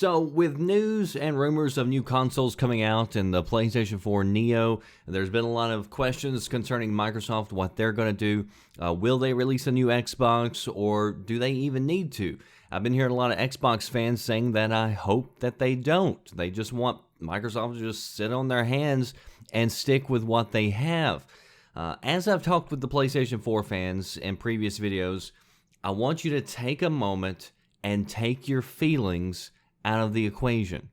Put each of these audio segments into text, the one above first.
So, with news and rumors of new consoles coming out and the PlayStation 4 Neo, there's been a lot of questions concerning Microsoft, what they're going to do. Will they release a new Xbox, or do they even need to? I've been hearing a lot of Xbox fans saying that I hope that they don't. They just want Microsoft to just sit on their hands and stick with what they have. As I've talked with the PlayStation 4 fans in previous videos, I want you to take a moment and take your feelings out of the equation.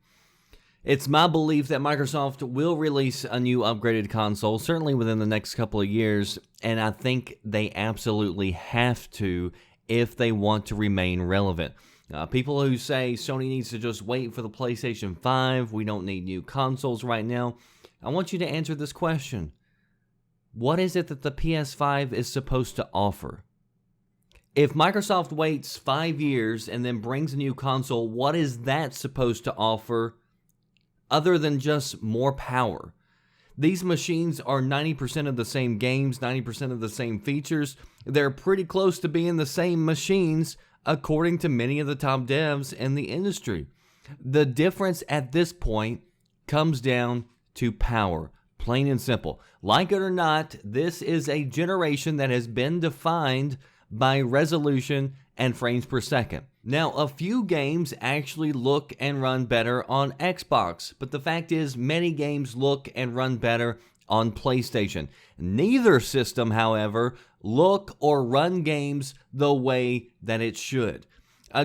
It's my belief that Microsoft will release a new upgraded console, certainly within the next couple of years, and I think they absolutely have to if they want to remain relevant. People who say Sony needs to just wait for the PlayStation 5, we don't need new consoles right now, I want you to answer this question. What is it that the PS5 is supposed to offer? If Microsoft waits 5 years and then brings a new console, what is that supposed to offer other than just more power? These machines are 90% of the same games, 90% of the same features. They're pretty close to being the same machines, according to many of the top devs in the industry. The difference at this point comes down to power, plain and simple. Like it or not, this is a generation that has been defined by resolution and frames per second. Now, a few games actually look and run better on Xbox, but the fact is many games look and run better on PlayStation. Neither system, however, look or run games the way that it should.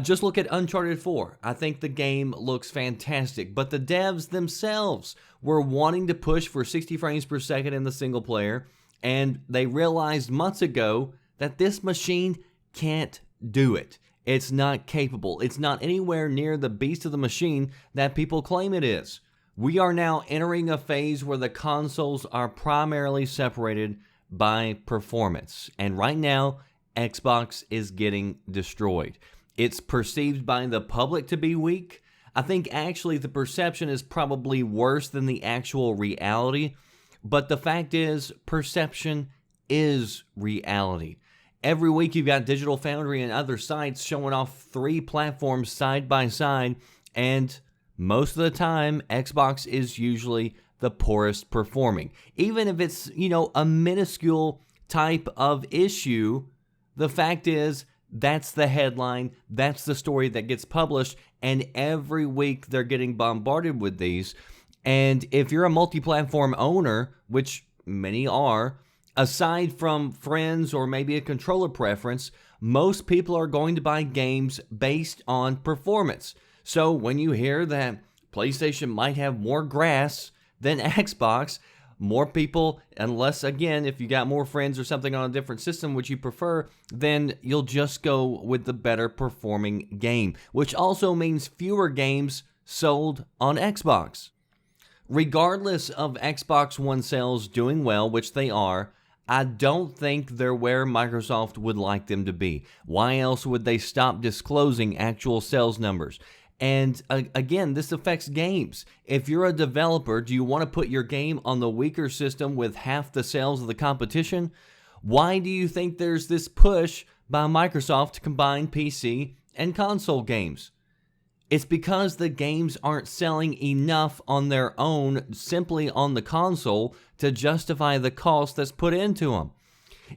Just look at Uncharted 4. I think the game looks fantastic, but the devs themselves were wanting to push for 60 frames per second in the single player, and they realized months ago that this machine can't do it. It's not capable. It's not anywhere near the beast of the machine that people claim it is. We are now entering a phase where the consoles are primarily separated by performance. And right now, Xbox is getting destroyed. It's perceived by the public to be weak. I think actually the perception is probably worse than the actual reality. But the fact is, perception is reality. Every week you've got Digital Foundry and other sites showing off 3 platforms side by side, and most of the time Xbox is usually the poorest performing. Even if it's, a minuscule type of issue, the fact is that's the headline, that's the story that gets published, and every week they're getting bombarded with these. And if you're a multi-platform owner, which many are, aside from friends or maybe a controller preference, most people are going to buy games based on performance. So when you hear that PlayStation might have more grass than Xbox, more people, unless, again, if you got more friends or something on a different system which you prefer, then you'll just go with the better performing game, which also means fewer games sold on Xbox. Regardless of Xbox One sales doing well, which they are, I don't think they're where Microsoft would like them to be. Why else would they stop disclosing actual sales numbers? And again, this affects games. If you're a developer, do you want to put your game on the weaker system with half the sales of the competition? Why do you think there's this push by Microsoft to combine PC and console games? It's because the games aren't selling enough on their own, simply on the console, to justify the cost that's put into them.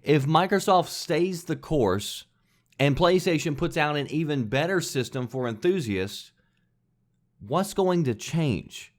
If Microsoft stays the course and PlayStation puts out an even better system for enthusiasts, what's going to change?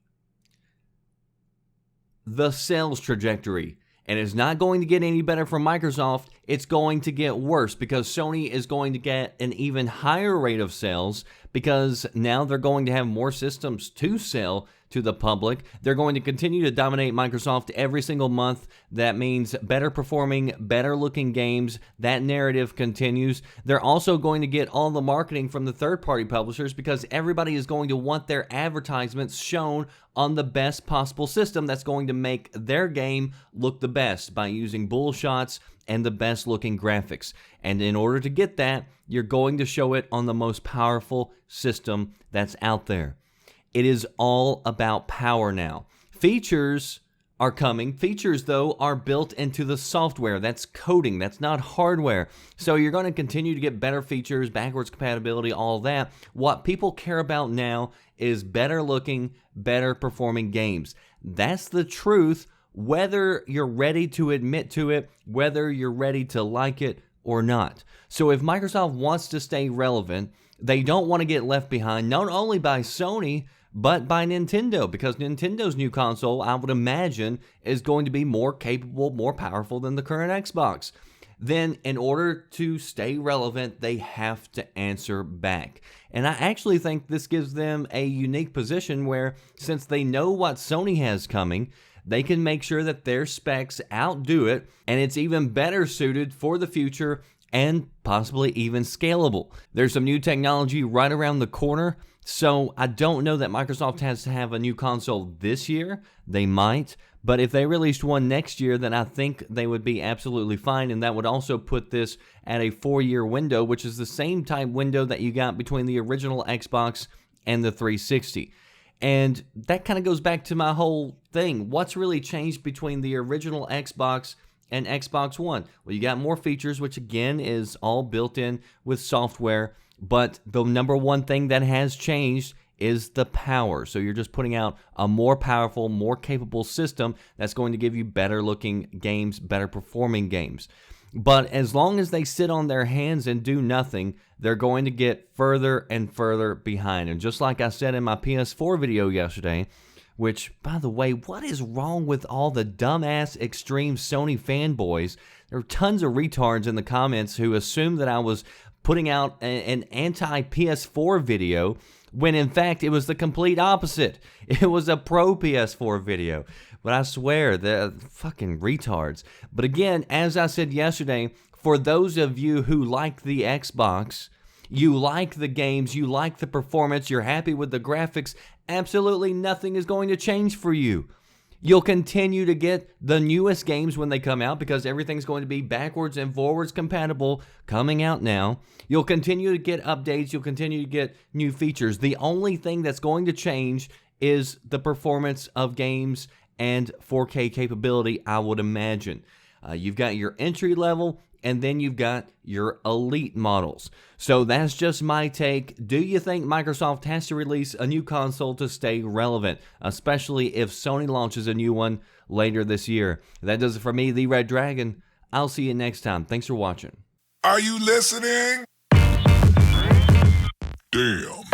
The sales trajectory. And it's not going to get any better from Microsoft. It's going to get worse because Sony is going to get an even higher rate of sales because now they're going to have more systems to sell to the public. They're going to continue to dominate Microsoft every single month. That means better performing, better looking games. That narrative continues. They're also going to get all the marketing from the third-party publishers because everybody is going to want their advertisements shown on the best possible system that's going to make their game look the best by using bull shots and the best looking graphics. And in order to get that, you're going to show it on the most powerful system that's out there. It is all about power now. Features are coming. Features, though, are built into the software. That's coding. That's not hardware. So you're going to continue to get better features, backwards compatibility, all that. What people care about now is better looking, better performing games. That's the truth, whether you're ready to admit to it, whether you're ready to like it or not. So if Microsoft wants to stay relevant, they don't want to get left behind, not only by Sony, but by Nintendo, because Nintendo's new console, I would imagine, is going to be more capable, more powerful than the current Xbox. Then, in order to stay relevant, they have to answer back. And I actually think this gives them a unique position where, since they know what Sony has coming, they can make sure that their specs outdo it, and it's even better suited for the future and possibly even scalable. There's some new technology right around the corner, so I don't know that Microsoft has to have a new console this year. They might, but if they released one next year, then I think they would be absolutely fine, and that would also put this at a 4-year window, which is the same type window that you got between the original Xbox and the 360. And that kind of goes back to my whole thing. What's really changed between the original Xbox and Xbox One? Well, you got more features, which again is all built in with software, but the number one thing that has changed is the power. So you're just putting out a more powerful, more capable system that's going to give you better looking games, better performing games. But as long as they sit on their hands and do nothing, they're going to get further and further behind. And just like I said in my PS4 video yesterday, which, by the way, what is wrong with all the dumbass extreme Sony fanboys? There are tons of retards in the comments who assumed that I was putting out an anti-PS4 video, when in fact it was the complete opposite. It was a pro PS4 video. But I swear, they're fucking retards. But again, as I said yesterday, for those of you who like the Xbox, you like the games, you like the performance, you're happy with the graphics, absolutely nothing is going to change for you. You'll continue to get the newest games when they come out because everything's going to be backwards and forwards compatible coming out now. You'll continue to get updates. You'll continue to get new features. The only thing that's going to change is the performance of games and 4K capability, I would imagine. You've got your entry level, and then you've got your elite models. So that's just my take. Do you think Microsoft has to release a new console to stay relevant, especially if Sony launches a new one later this year? That does it for me, The Red Dragon. I'll see you next time. Thanks for watching. Are you listening? Damn.